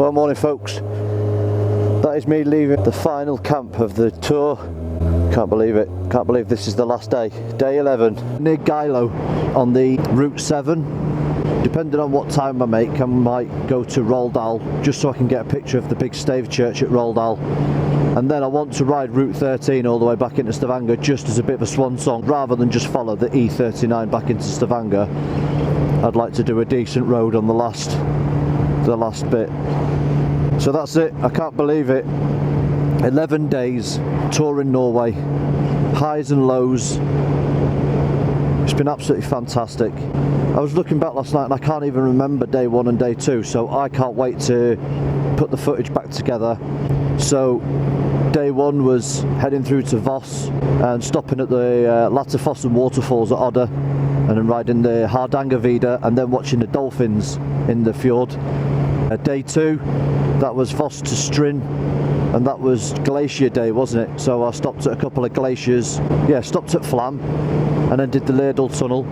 Well, morning folks. That is me leaving the final camp of the tour. Can't believe it. Can't believe this is the last day. Day 11. Near Gilo on the Route 7. Depending on what time I make, I might go to Roldal just so I can get a picture of the big stave church at Roldal. And then I want to ride Route 13 all the way back into Stavanger just as a bit of a swan song, rather than just follow the E39 back into Stavanger. I'd like to do a decent road on the last bit. So that's it. I can't believe it. 11 days touring Norway, highs and lows. It's been absolutely fantastic. I was looking back last night and I can't even remember day 1 and day 2, so I can't wait to put the footage back together. So day 1 was heading through to Voss and stopping at the Latterfossen waterfalls at Odda, and then riding the Hardangervidda and then watching the dolphins in the fjord. Day 2, that was Voss to Strin, and that was glacier day, wasn't it? So I stopped at a couple of glaciers. Yeah, stopped at Flam and then did the Roldal tunnel,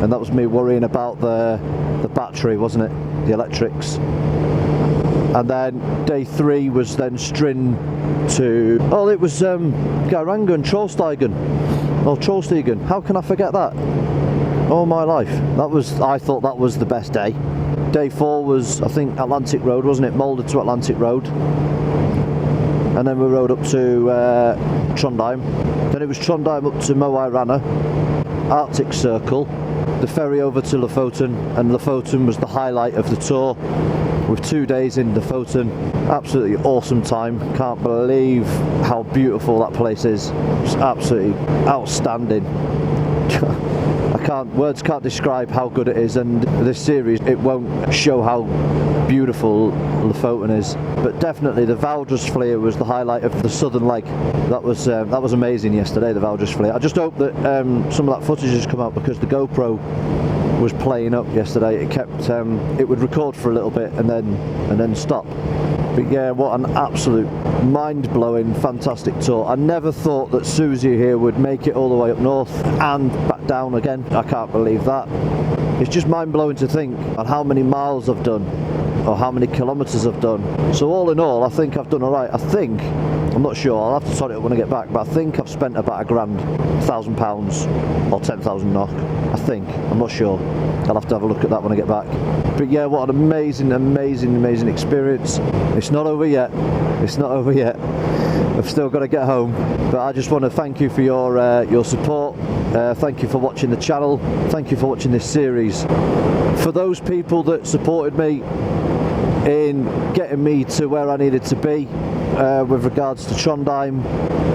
and that was me worrying about the battery, wasn't it? The electrics. And then day 3 was then Strin to, oh, it was Geiranger and Trollstigen. Oh, Trollstigen, how can I forget that? All my life. I thought that was the best day. Day 4 was, I think, Atlantic Road, wasn't it? Molde to Atlantic Road. And then we rode up to Trondheim. Then it was Trondheim up to Moai Rana, Arctic Circle, the ferry over to Lofoten, and Lofoten was the highlight of the tour, with 2 days in Lofoten. Absolutely awesome time. Can't believe how beautiful that place is. It's absolutely outstanding. Words can't describe how good it is, and this series, it won't show how beautiful Lofoten is. But definitely the Valdresflyer was the highlight of the southern leg. That was amazing yesterday, the Valdresflyer. I just hope that some of that footage has come out, because the GoPro was playing up yesterday. It kept it would record for a little bit and then stop. But yeah, what an absolute mind-blowing, fantastic tour. I never thought that Susie here would make it all the way up north and back down again. I can't believe that. It's just mind-blowing to think on how many miles I've done, or how many kilometres I've done. So all in all, I think I've done alright. I'm not sure, I'll have to sort it up when I get back, but I think I've spent about £1,000, £1,000 or 10,000 NOK. I think, I'm not sure. I'll have to have a look at that when I get back. But yeah, what an amazing experience. It's not over yet. I've still got to get home. But I just want to thank you for your support. Thank you for watching the channel. Thank you for watching this series. For those people that supported me in getting me to where I needed to be with regards to Trondheim,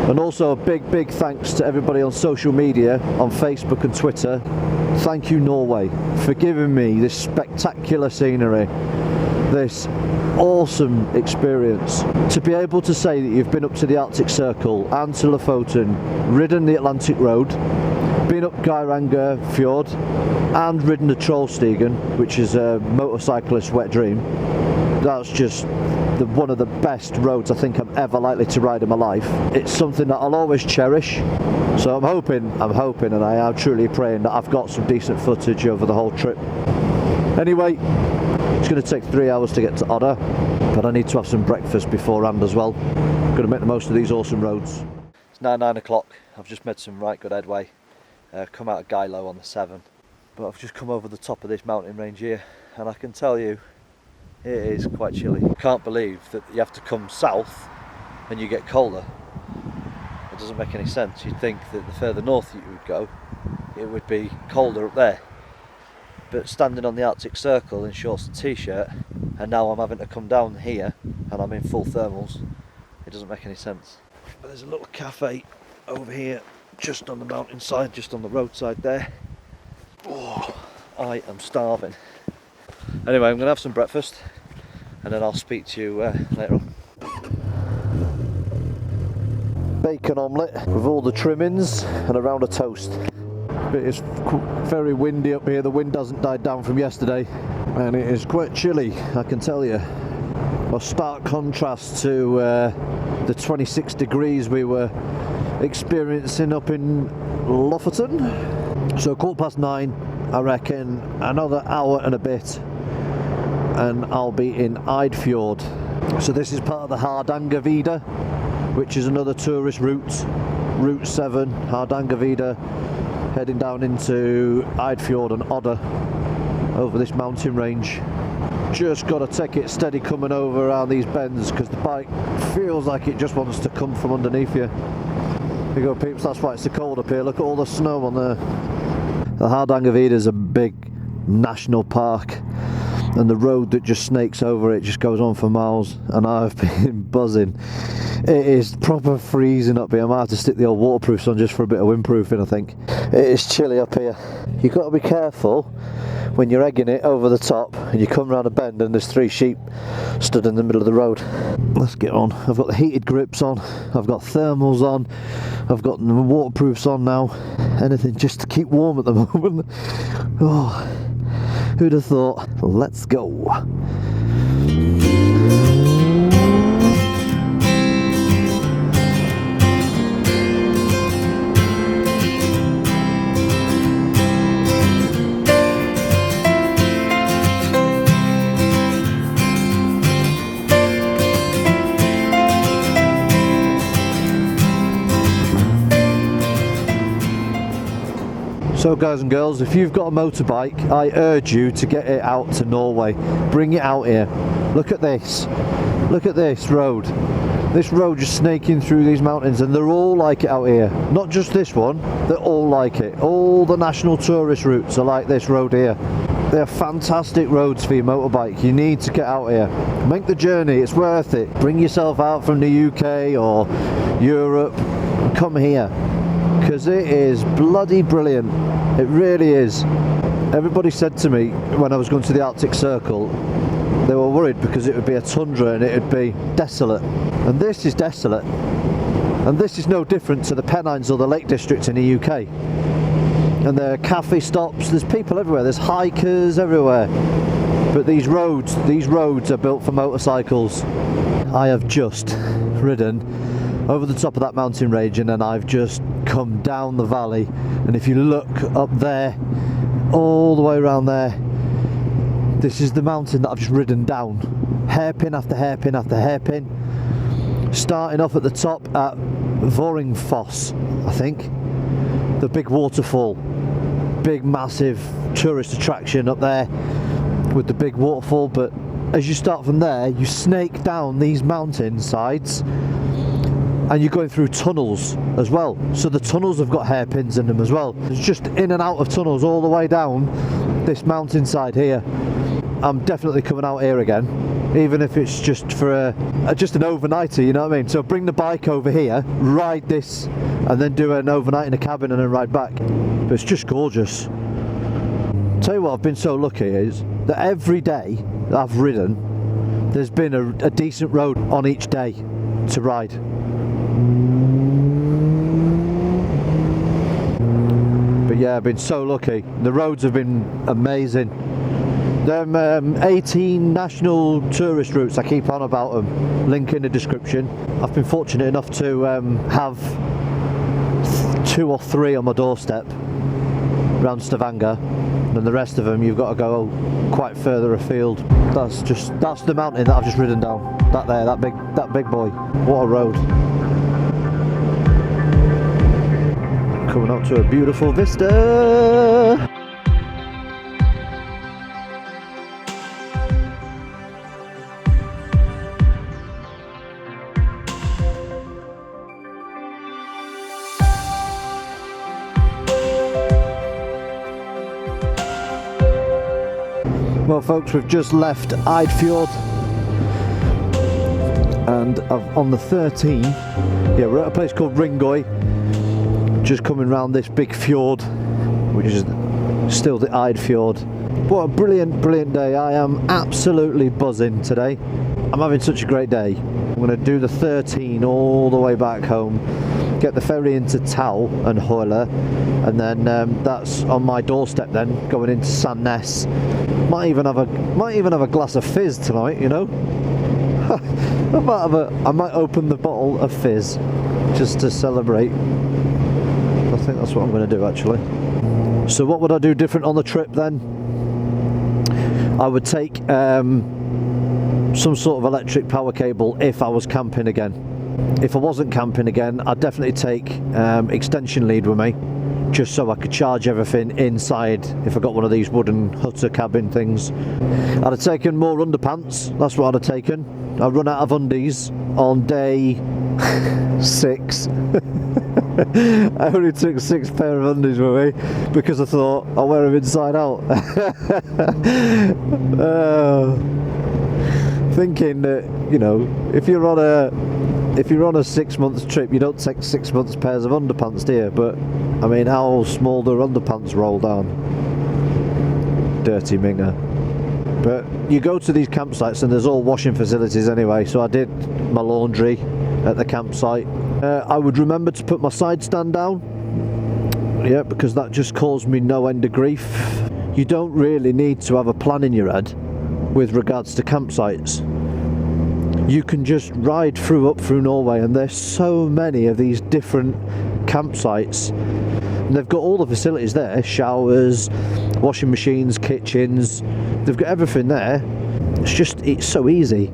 and also a big thanks to everybody on social media, on Facebook and Twitter. Thank you, Norway, for giving me this spectacular scenery, this awesome experience. To be able to say that you've been up to the Arctic Circle and to Lofoten, ridden the Atlantic Road, been up Geiranger Fjord, and ridden the Trollstigen, which is a motorcyclist's wet dream. That's just one of the best roads I think I'm ever likely to ride in my life. It's something that I'll always cherish. So I'm hoping, and I am truly praying that I've got some decent footage over the whole trip. Anyway, it's going to take 3 hours to get to Odda, but I need to have some breakfast beforehand as well. I'm going to make the most of these awesome roads. It's now 9 o'clock. I've just made some right good headway. Come out of Gilo on the 7, but I've just come over the top of this mountain range here, and I can tell you, it is quite chilly. I can't believe that you have to come south and you get colder. It doesn't make any sense. You'd think that the further north you would go, it would be colder up there. But standing on the Arctic Circle in shorts and t-shirt, and now I'm having to come down here and I'm in full thermals, it doesn't make any sense. But there's a little cafe over here, just on the mountainside, just on the roadside there. Oh, I am starving. Anyway, I'm going to have some breakfast and then I'll speak to you later on. Bacon omelette with all the trimmings and a round of toast. It's very windy up here. The wind hasn't died down from yesterday and it is quite chilly, I can tell you. A stark contrast to the 26 degrees we were experiencing up in Lofoten. So 9:15, I reckon another hour and a bit and I'll be in Eidfjord. So this is part of the Hardangervidda, which is another tourist route. Route 7, Hardangervidda, heading down into Eidfjord and Odda over this mountain range. Just got to take it steady coming over around these bends because the bike feels like it just wants to come from underneath you. Here you go, peeps, that's why it's so cold up here. Look at all the snow on there. The Hardangervidda is a big national park, and the road that just snakes over it just goes on for miles, and I've been buzzing. It is proper freezing up here. I might have to stick the old waterproofs on just for a bit of windproofing, I think. It is chilly up here. You've got to be careful when you're egging it over the top and you come around a bend and there's 3 sheep stood in the middle of the road. Let's get on. I've got the heated grips on, I've got thermals on, I've got the waterproofs on now. Anything just to keep warm at the moment. Oh, who'd have thought? Let's go. So guys and girls, if you've got a motorbike, I urge you to get it out to Norway. Bring it out here. Look at this. Look at this road. This road just snaking through these mountains, and they're all like it out here. Not just this one, they're all like it. All the national tourist routes are like this road here. They're fantastic roads for your motorbike. You need to get out here. Make the journey, it's worth it. Bring yourself out from the UK or Europe and come here, because it is bloody brilliant. It really is. Everybody said to me when I was going to the Arctic Circle, they were worried because it would be a tundra and it would be desolate. And this is desolate. And this is no different to the Pennines or the Lake District in the UK. And there are cafe stops, there's people everywhere, there's hikers everywhere. But these roads are built for motorcycles. I have just ridden over the top of that mountain range, and then I've just come down the valley, and if you look up there, all the way around there, this is the mountain that I've just ridden down, hairpin after hairpin after hairpin, starting off at the top at Voringfoss, I think, the big waterfall, big massive tourist attraction up there with the big waterfall. But as you start from there, you snake down these mountain sides, and you're going through tunnels as well. So the tunnels have got hairpins in them as well. It's just in and out of tunnels all the way down this mountainside here. I'm definitely coming out here again, even if it's just for just an overnighter, you know what I mean? So bring the bike over here, ride this, and then do an overnight in a cabin and then ride back. But it's just gorgeous. Tell you what, I've been so lucky is that every day that I've ridden, there's been a decent road on each day to ride. But yeah, I've been so lucky. The roads have been amazing. Them 18 national tourist routes, I keep on about them, link in the description. I've been fortunate enough to have 2 or 3 on my doorstep around Stavanger, and the rest of them you've got to go quite further afield. That's the mountain that I've just ridden down. That big boy. What a road. Coming up to a beautiful vista. Well folks, we've just left Eidfjord, and on the 13, yeah, we're at a place called Ringøy, just coming round this big fjord, which is still the Eidfjord. What a brilliant, brilliant day. I am absolutely buzzing today. I'm having such a great day. I'm going to do the 13 all the way back home, get the ferry into Tal and Høyla, and then that's on my doorstep then, going into Sandnes. Might even have a glass of fizz tonight, you know. I might open the bottle of fizz just to celebrate. I think that's what I'm going to do actually. So what would I do different on the trip then? I would take some sort of electric power cable if I was camping again. If I wasn't camping again, I'd definitely take extension lead with me, just so I could charge everything inside if I got one of these wooden hutter cabin things. I'd have taken more underpants, that's what I'd have taken. I run out of undies on day 6. I only took 6 pair of undies with me because I thought I'll wear them inside out. Thinking that, you know, if you're on a 6 month trip, you don't take 6 months pairs of underpants, do you? But I mean, how small do underpants roll down? Dirty minger. But you go to these campsites and there's all washing facilities anyway, so I did my laundry at the campsite. I would remember to put my side stand down, yeah, because that just caused me no end of grief. You don't really need to have a plan in your head with regards to campsites. You can just ride up through Norway, and there's so many of these different campsites, and they've got all the facilities there: showers, washing machines, kitchens. They've got everything there. It's so easy.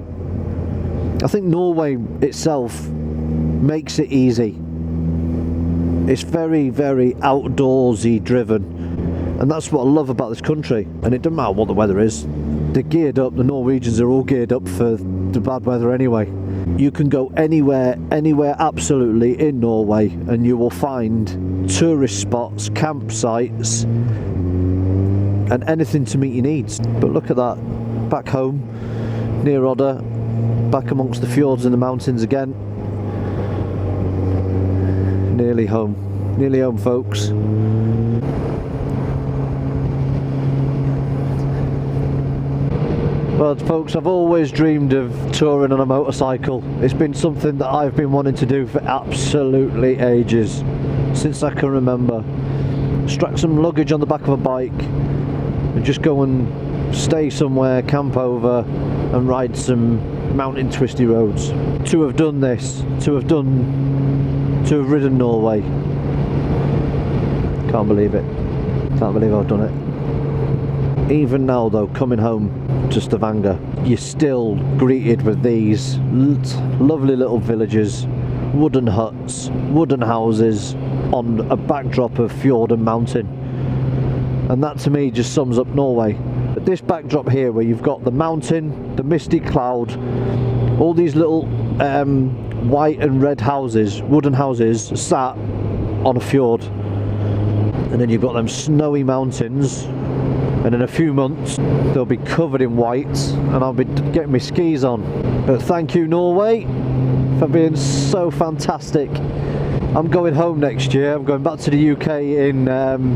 I think Norway itself makes it easy. It's very, very outdoorsy driven, and that's what I love about this country. And it doesn't matter what the weather is, they're geared up. The Norwegians are all geared up for the bad weather anyway. You can go anywhere absolutely in Norway, and you will find tourist spots, campsites, and anything to meet your needs. But look at that, back home near Odda, back amongst the fjords and the mountains again. Nearly home folks. Well, folks, I've always dreamed of touring on a motorcycle. It's been something that I've been wanting to do for absolutely ages, since I can remember. Strap some luggage on the back of a bike and just go and stay somewhere, camp over and ride some mountain twisty roads. To have done this, to have ridden Norway. Can't believe it. Can't believe I've done it. Even now though, coming home to Stavanger, you're still greeted with these lovely little villages, wooden huts, wooden houses on a backdrop of fjord and mountain. And that to me just sums up Norway. But this backdrop here, where you've got the mountain, the misty cloud, all these little white and red houses, wooden houses, sat on a fjord, and then you've got them snowy mountains, and in a few months they'll be covered in white and I'll be getting my skis on. But thank you, Norway, for being so fantastic. I'm going home next year. I'm going back to the UK in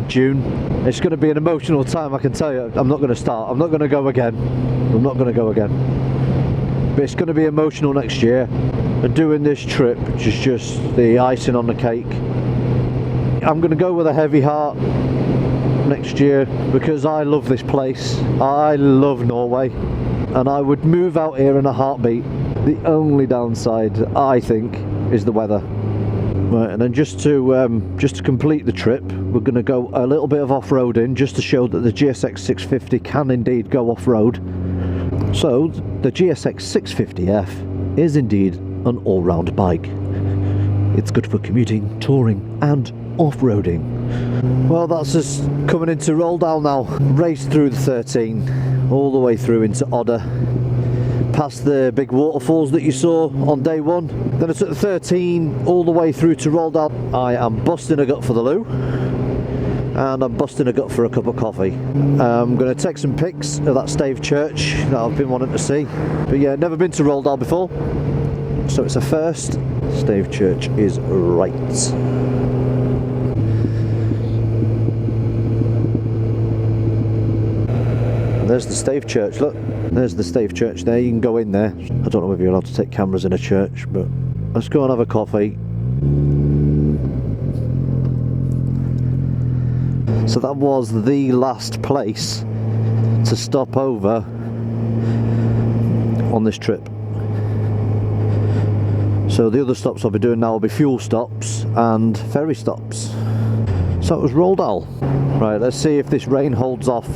June. It's going to be an emotional time, I can tell you. I'm not going to start. I'm not going to go again. I'm not going to go again. But it's going to be emotional next year. And doing this trip is just the icing on the cake. I'm going to go with a heavy heart next year because I love this place. I love Norway. And I would move out here in a heartbeat. The only downside, I think, is the weather. Right, and then just to complete the trip, we're going to go a little bit of off-roading just to show that the GSX 650 can indeed go off-road. So the GSX 650F is indeed an all-round bike. It's good for commuting, touring and off-roading. Well, that's us coming into Roldal now. Raced through the 13 all the way through into Odda, past the big waterfalls that you saw on day 1. Then I took the 13 all the way through to Roldal. I am busting a gut for the loo, and I'm busting a gut for a cup of coffee. I'm going to take some pics of that stave church that I've been wanting to see. But yeah, never been to Roldal before, so it's a first. Stave church is right. There's the stave church, look. There's the stave church there, you can go in there. I don't know if you're allowed to take cameras in a church, but let's go and have a coffee. So that was the last place to stop over on this trip. So the other stops I'll be doing now will be fuel stops and ferry stops. So it was Roldal. Right, let's see if this rain holds off